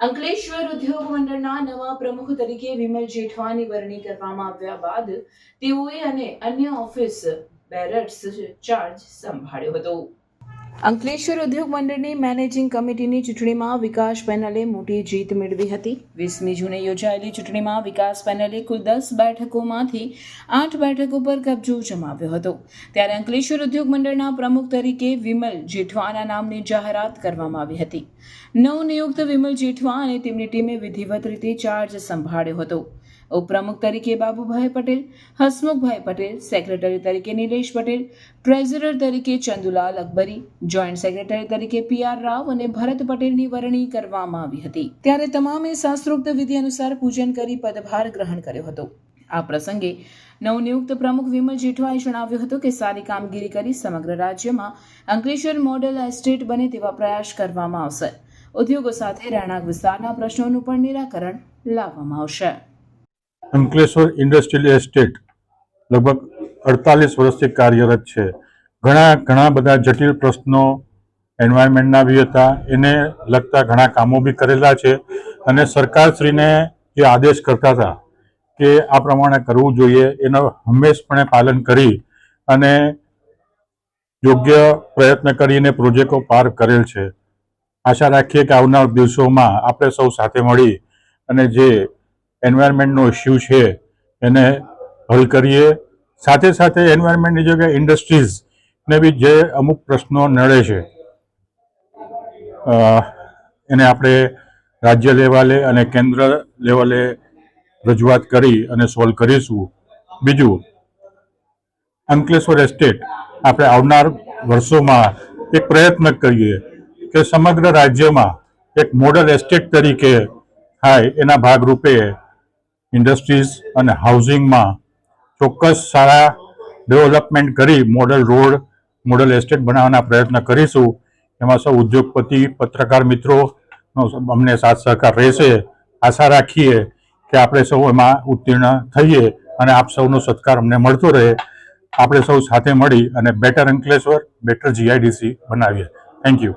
અંકલેશ્વર ઉદ્યોગ મંડળના નવા પ્રમુખ તરીકે વિમલ જેઠવાની વરણી કરવામાં આવ્યા બાદ તેઓએ અને અન્ય ઓફિસ બેરર્સ ચાર્જ સંભાળ્યો હતો। અંકલેશ્વર ઉદ્યોગ મંડળની મેનેજિંગ કમિટીની ચૂંટણીમાં વિકાસ પેનલે મોટી જીત મેળવી હતી। 20મી જૂને યોજાયેલી ચૂંટણીમાં વિકાસ પેનલે કુલ 10 બેઠકોમાંથી 8 બેઠકો પર કબજો જમાવ્યો હતો। ત્યારે અંકલેશ્વર ઉદ્યોગ મંડળના પ્રમુખ તરીકે વિમલ જેઠવાના નામની જાહેરાત કરવામાં આવી હતી। નવનિયુક્ત વિમલ જેઠવા અને તેમની ટીમે વિધિવત રીતે ચાર્જ સંભાળ્યો હતો। ઉપપ્રમુખ તરીકે બાબુભાઈ પટેલ, હસમુખભાઈ પટેલ, સેક્રેટરી તરીકે નિલેશ પટેલ, ટ્રેઝરર તરીકે ચંદુલાલ અકબરી, જોઈન્ટ સેક્રેટરી તરીકે PR રાવ અને ભરત પટેલની વરણી કરવામાં આવી હતી। ત્યારે તમામે શાસ્ત્રોક્ત વિધિ અનુસાર પૂજન કરી પદભાર ગ્રહણ કર્યો હતો। આ પ્રસંગે નવનિયુક્ત પ્રમુખ વિમલ જેઠવાએ જણાવ્યું હતું કે સારી કામગીરી કરી સમગ્ર રાજ્યમાં અંકલેશ્વર મોડેલ એસ્ટેટ બને તેવા પ્રયાસ કરવામાં આવશે। ઉદ્યોગો સાથે રહેણાંક વિસ્તારના પ્રશ્નોનું પણ નિરાકરણ લાવવામાં આવશે। અંકલેશ્વર ઇન્ડસ્ટ્રીયલ એસ્ટેટ લગભગ 48 વર્ષથી કાર્યરત છે। ઘણા બધા જટિલ પ્રશ્નો એન્વાયરમેન્ટના બી હતા, એને લગતા ઘણા કામો બી કરેલા છે અને સરકારશ્રીને જે આદેશ કરતા હતા કે આ પ્રમાણે કરવું જોઈએ એનો હંમેશપણે પાલન કરી અને યોગ્ય પ્રયત્ન કરીને પ્રોજેક્ટો પાર કરેલ છે। આશા રાખીએ કે આવનાર દિવસોમાં આપણે સૌ સાથે મળી અને જે એન્વાયરમેન્ટનો ઇસ્યુ છે એને હલ કરીએ। સાથે સાથે એન્વાયરમેન્ટની જગ્યાએ ઇન્ડસ્ટ્રીઝને બી જે અમુક પ્રશ્નો નડે છે એને આપણે રાજ્ય લેવલે અને કેન્દ્ર લેવલે રજૂઆત કરી અને સોલ્વ કરીશું। બીજું, અંકલેશ્વર એસ્ટેટ આપણે આવનાર વર્ષોમાં એક પ્રયત્ન કરીએ કે સમગ્ર રાજ્યમાં એક મોડલ એસ્ટેટ તરીકે થાય। એના ભાગરૂપે ઇન્ડસ્ટ્રીઝ અને હાઉસિંગમાં ચોક્કસ સારા ડેવલપમેન્ટ કરી મોડલ રોડ, મોડલ એસ્ટેટ બનાવવાના પ્રયત્ન કરીશું। એમાં સૌ ઉદ્યોગપતિ, પત્રકાર મિત્રોનો અમને સાથ સહકાર રહેશે। આશા રાખીએ કે આપણે સૌ એમાં ઉત્તીર્ણ થઈએ અને આપ સૌનો સત્કાર અમને મળતો રહે। આપણે સૌ સાથે મળી અને બેટર અંકલેશ્વર, બેટર GIDC બનાવીએ। Thank you.